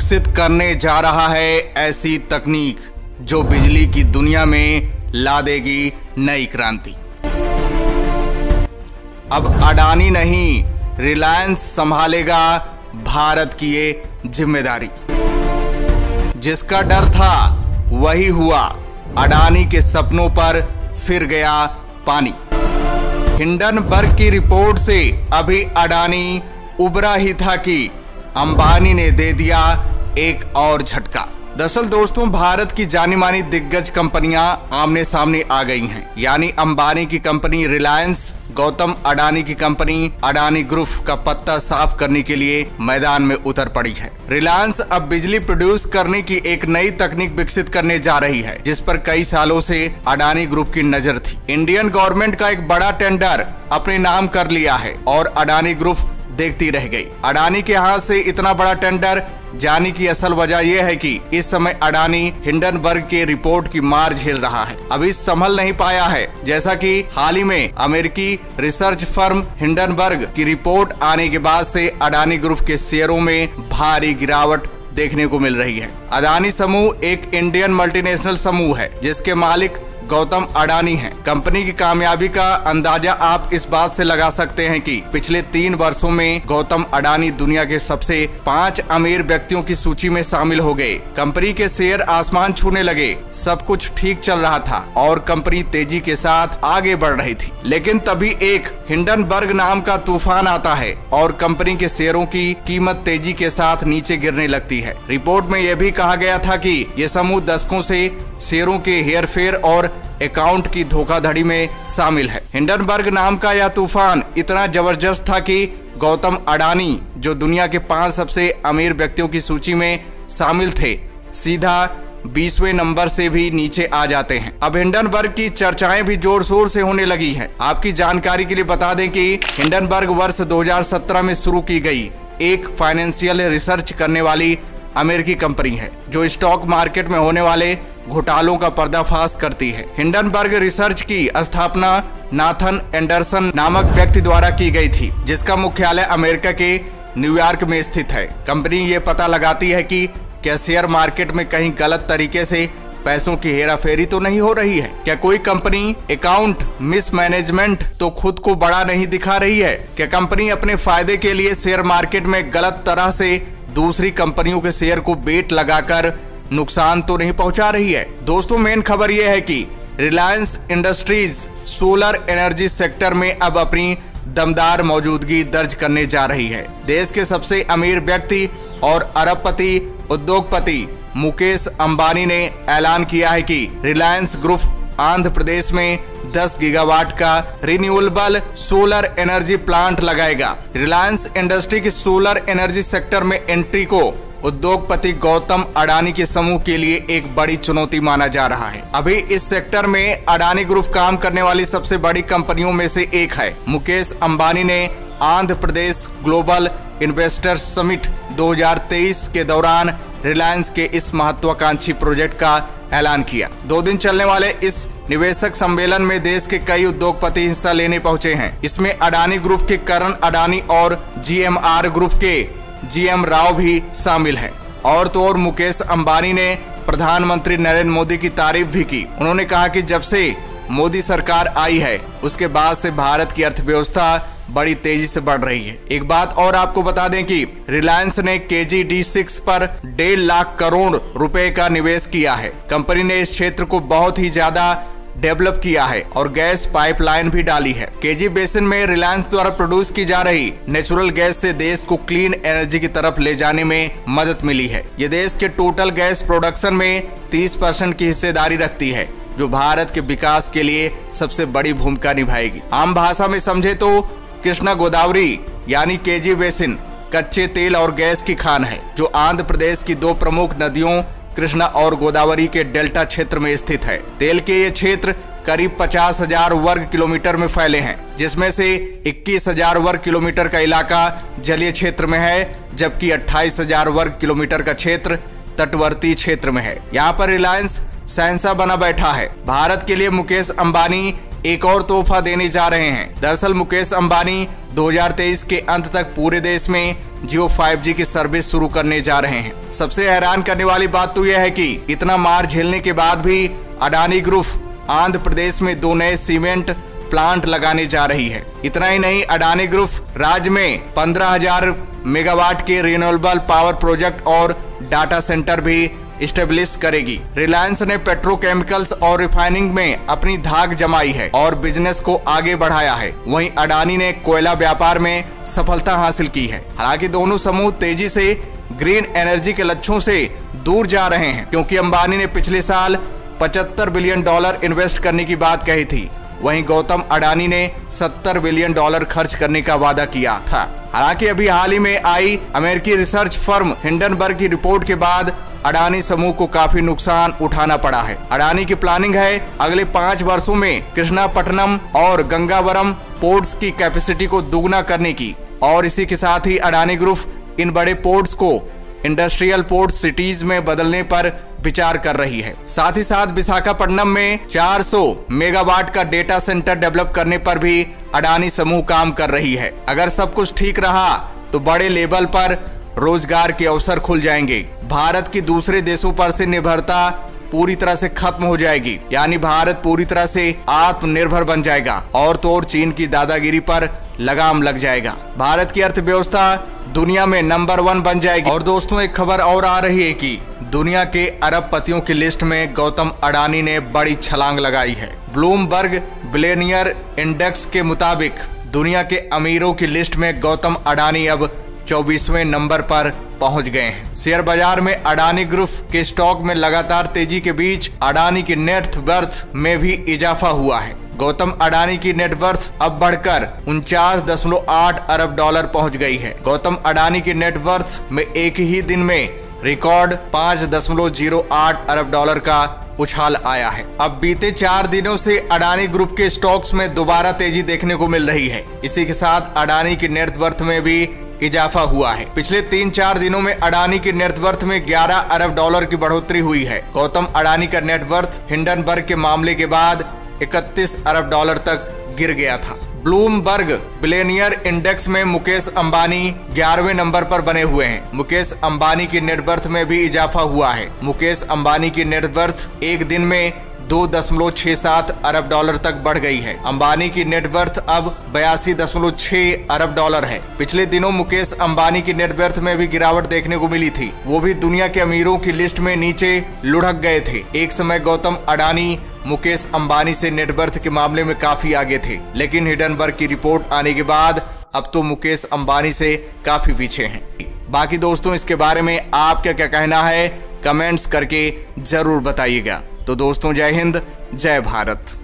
विकसित करने जा रहा है ऐसी तकनीक जो बिजली की दुनिया में ला देगी नई क्रांति। अब अडानी नहीं, रिलायंस संभालेगा भारत की ये जिम्मेदारी। जिसका डर था वही हुआ, अडानी के सपनों पर फिर गया पानी। हिंडनबर्ग की रिपोर्ट से अभी अडानी उबरा ही था कि अंबानी ने दे दिया एक और झटका। दरअसल दोस्तों, भारत की जानी मानी दिग्गज कंपनियां आमने सामने आ गई हैं। यानी अंबानी की कंपनी रिलायंस गौतम अडानी की कंपनी अडानी ग्रुप का पत्ता साफ करने के लिए मैदान में उतर पड़ी है। रिलायंस अब बिजली प्रोड्यूस करने की एक नई तकनीक विकसित करने जा रही है, जिस पर कई सालों से अडानी ग्रुप की नजर थी। इंडियन गवर्नमेंट का एक बड़ा टेंडर अपने नाम कर लिया है और अडानी ग्रुप देखती रह गई। अडानी के हाथ से इतना बड़ा टेंडर जाने की असल वजह यह है कि इस समय अडानी हिंडनबर्ग के रिपोर्ट की मार झेल रहा है। अभी संभल नहीं पाया है। जैसा कि हाल ही में अमेरिकी रिसर्च फर्म हिंडनबर्ग की रिपोर्ट आने के बाद से अडानी ग्रुप के शेयरों में भारी गिरावट देखने को मिल रही है। अडानी समूह एक इंडियन मल्टीनेशनल समूह है जिसके मालिक गौतम अडानी हैं। कंपनी की कामयाबी का अंदाजा आप इस बात से लगा सकते हैं कि पिछले 3 वर्षों में गौतम अडानी दुनिया के सबसे 5 अमीर व्यक्तियों की सूची में शामिल हो गए। कंपनी के शेयर आसमान छूने लगे। सब कुछ ठीक चल रहा था और कंपनी तेजी के साथ आगे बढ़ रही थी। लेकिन तभी एक हिंडनबर्ग नाम का तूफान आता है और कंपनी के शेयरों की कीमत तेजी के साथ नीचे गिरने लगती है। रिपोर्ट में यह भी कहा गया था कि यह समूह दशकों से शेयरों के हेरफेर और अकाउंट की धोखाधड़ी में शामिल है। हिंडनबर्ग नाम का यह तूफान इतना जबरदस्त था कि गौतम अडानी, जो दुनिया के 5 सबसे अमीर व्यक्तियों की सूची में शामिल थे, सीधा 20वें नंबर से भी नीचे आ जाते हैं। अब हिंडनबर्ग की चर्चाएं भी जोर शोर से होने लगी हैं। आपकी जानकारी के लिए बता दें कि हिंडनबर्ग वर्ष 2017 में शुरू की गई एक फाइनेंशियल रिसर्च करने वाली अमेरिकी कंपनी है जो स्टॉक मार्केट में होने वाले घोटालों का पर्दाफाश करती है। हिंडनबर्ग रिसर्च की स्थापना नाथन एंडरसन नामक व्यक्ति द्वारा की गई थी, जिसका मुख्यालय अमेरिका के न्यूयॉर्क में स्थित है। कंपनी ये पता लगाती है कि क्या शेयर मार्केट में कहीं गलत तरीके से पैसों की हेराफेरी तो नहीं हो रही है, क्या कोई कंपनी अकाउंट मिसमैनेजमेंट तो खुद को बड़ा नहीं दिखा रही है, क्या कंपनी अपने फायदे के लिए शेयर मार्केट में गलत तरह से दूसरी कंपनियों के शेयर को बेट लगाकर नुकसान तो नहीं पहुंचा रही है। दोस्तों, मेन खबर यह है कि Reliance industries solar energy sector में अब अपनी दमदार मौजूदगी दर्ज करने जा रही है। देश के सबसे अमीर व्यक्ति और अरबपति उद्योगपति मुकेश अंबानी ने ऐलान किया है कि रिलायंस ग्रुप आंध्र प्रदेश में 10 गीगावाट का रिन्यूएबल सोलर एनर्जी प्लांट लगाएगा। रिलायंस इंडस्ट्री के सोलर एनर्जी सेक्टर में एंट्री को उद्योगपति गौतम अडानी के समूह के लिए एक बड़ी चुनौती माना जा रहा है। अभी इस सेक्टर में अडानी ग्रुप काम करने वाली सबसे बड़ी कंपनियों में से एक है। मुकेश अंबानी ने Andhra Pradesh global investors summit 2023 के दौरान रिलायंस के इस महत्वाकांक्षी प्रोजेक्ट का ऐलान किया। 2 दिन चलने वाले इस निवेशक सम्मेलन में देश के कई उद्योगपति हिस्सा लेने पहुंचे हैं। इसमें अडानी ग्रुप के करण अडानी और GMR ग्रुप के GM राव भी शामिल हैं। और तो और मुकेश अंबानी ने प्रधानमंत्री नरेंद्र मोदी की तारीफ भी की। उन्होंने कहा कि जब से मोदी सरकार आई है उसके बाद से भारत की अर्थव्यवस्था बड़ी तेजी से बढ़ रही है। एक बात और आपको बता दें कि रिलायंस ने KG-D6 पर 1.5 लाख करोड़ रुपए का निवेश किया है। कंपनी ने इस क्षेत्र को बहुत ही ज्यादा डेवलप किया है और गैस पाइपलाइन भी डाली है। केजी बेसिन में रिलायंस द्वारा प्रोड्यूस की जा रही नेचुरल गैस से देश को क्लीन एनर्जी की तरफ ले जाने में मदद मिली है। ये देश के टोटल गैस प्रोडक्शन में 30% की हिस्सेदारी रखती है, जो भारत के विकास के लिए सबसे बड़ी भूमिका निभाएगी। आम भाषा में समझे तो कृष्णा गोदावरी यानी केजी बेसिन कच्चे तेल और गैस की खान है, जो आंध्र प्रदेश की 2 प्रमुख नदियों कृष्णा और गोदावरी के डेल्टा क्षेत्र में स्थित है। तेल के ये क्षेत्र करीब 50,000 वर्ग किलोमीटर में फैले हैं, जिसमें से 21,000 वर्ग किलोमीटर का इलाका जलीय क्षेत्र में है, जबकि 28,000 वर्ग किलोमीटर का क्षेत्र तटवर्ती क्षेत्र में है। यहाँ पर रिलायंस शहंशाह बना बैठा है। भारत के लिए मुकेश अंबानी एक और तोहफा देने जा रहे हैं। दरअसल मुकेश अंबानी 2023 के अंत तक पूरे देश में जियो 5G की सर्विस शुरू करने जा रहे हैं। सबसे हैरान करने वाली बात तो यह है कि इतना मार झेलने के बाद भी अडानी ग्रुप आंध्र प्रदेश में 2 नए सीमेंट प्लांट लगाने जा रही है। इतना ही नहीं, अडानी ग्रुप राज्य में 15,000 मेगावाट के रिन्यूएबल पावर प्रोजेक्ट और डाटा सेंटर भी स्टेब्लिश करेगी। रिलायंस ने पेट्रोकेमिकल्स और रिफाइनिंग में अपनी धाक जमाई है और बिजनेस को आगे बढ़ाया है। वहीं अडानी ने कोयला व्यापार में सफलता हासिल की है। हालांकि दोनों समूह तेजी से ग्रीन एनर्जी के लक्ष्यों से दूर जा रहे हैं, क्योंकि अंबानी ने पिछले साल $75 बिलियन इन्वेस्ट करने की बात कही थी। वहीं गौतम अडानी ने $70 बिलियन खर्च करने का वादा किया था। हालांकि अभी हाल ही में आई अमेरिकी रिसर्च फर्म हिंडनबर्ग की रिपोर्ट के बाद अडानी समूह को काफी नुकसान उठाना पड़ा है। अडानी की प्लानिंग है अगले 5 वर्षों में कृष्णापट्टनम और गंगावरम पोर्ट्स की कैपेसिटी को दुगना करने की, और इसी के साथ ही अडानी ग्रुप इन बड़े पोर्ट्स को इंडस्ट्रियल पोर्ट सिटीज में बदलने पर विचार कर रही है। साथ ही साथ विशाखापट्टनम में 400 मेगावाट का डेटा सेंटर डेवलप करने पर भी अडानी समूह काम कर रही है। अगर सब कुछ ठीक रहा तो बड़े लेवल पर रोजगार के अवसर खुल जाएंगे। भारत की दूसरे देशों पर से निर्भरता पूरी तरह से खत्म हो जाएगी, यानी भारत पूरी तरह से आत्मनिर्भर बन जाएगा और तो और चीन की दादागिरी पर लगाम लग जाएगा। भारत की अर्थव्यवस्था दुनिया में नंबर 1 बन जाएगी। और दोस्तों, एक खबर और आ रही है कि दुनिया के अरबपतियों की लिस्ट में गौतम अडानी ने बड़ी छलांग लगाई है। ब्लूमबर्ग बिलियनियर इंडेक्स के मुताबिक दुनिया के अमीरों की लिस्ट में गौतम अडानी अब 24वें नंबर पर पहुंच गए हैं। शेयर बाजार में अडानी ग्रुप के स्टॉक में लगातार तेजी के बीच अडानी की नेट वर्थ में भी इजाफा हुआ है। गौतम अडानी की नेटवर्थ अब बढ़कर $49.8 अरब पहुंच गई है। गौतम अडानी की नेटवर्थ में एक ही दिन में रिकॉर्ड $5.08 अरब का उछाल आया है। अब बीते 4 दिनों से अडानी ग्रुप के स्टॉक्स में दोबारा तेजी देखने को मिल रही है। इसी के साथ अडानी की नेटवर्थ में भी इजाफा हुआ है। पिछले 3-4 दिनों में अडानी की नेटवर्थ में $11 अरब की बढ़ोतरी हुई है। गौतम अडानी का नेटवर्थ हिंडनबर्ग के मामले के बाद $31 अरब तक गिर गया था। ब्लूमबर्ग बिलियनियर इंडेक्स में मुकेश अंबानी 11वें नंबर पर बने हुए हैं। मुकेश अंबानी की नेटवर्थ में भी इजाफा हुआ है। मुकेश अंबानी की नेटवर्थ एक दिन में $2.67 अरब तक बढ़ गई है। अंबानी की नेटवर्थ अब $82.6 अरब है। पिछले दिनों मुकेश अंबानी की नेटवर्थ में भी गिरावट देखने को मिली थी। वो भी दुनिया के अमीरों की लिस्ट में नीचे लुढ़क गए थे। एक समय गौतम अडानी मुकेश अंबानी से नेटवर्थ के मामले में काफी आगे थे, लेकिन हिंडनबर्ग की रिपोर्ट आने के बाद अब तो मुकेश अंबानी से काफी पीछे हैं। बाकी दोस्तों, इसके बारे में आपका क्या कहना है, कमेंट्स करके जरूर बताइएगा। तो दोस्तों, जय हिंद, जय भारत।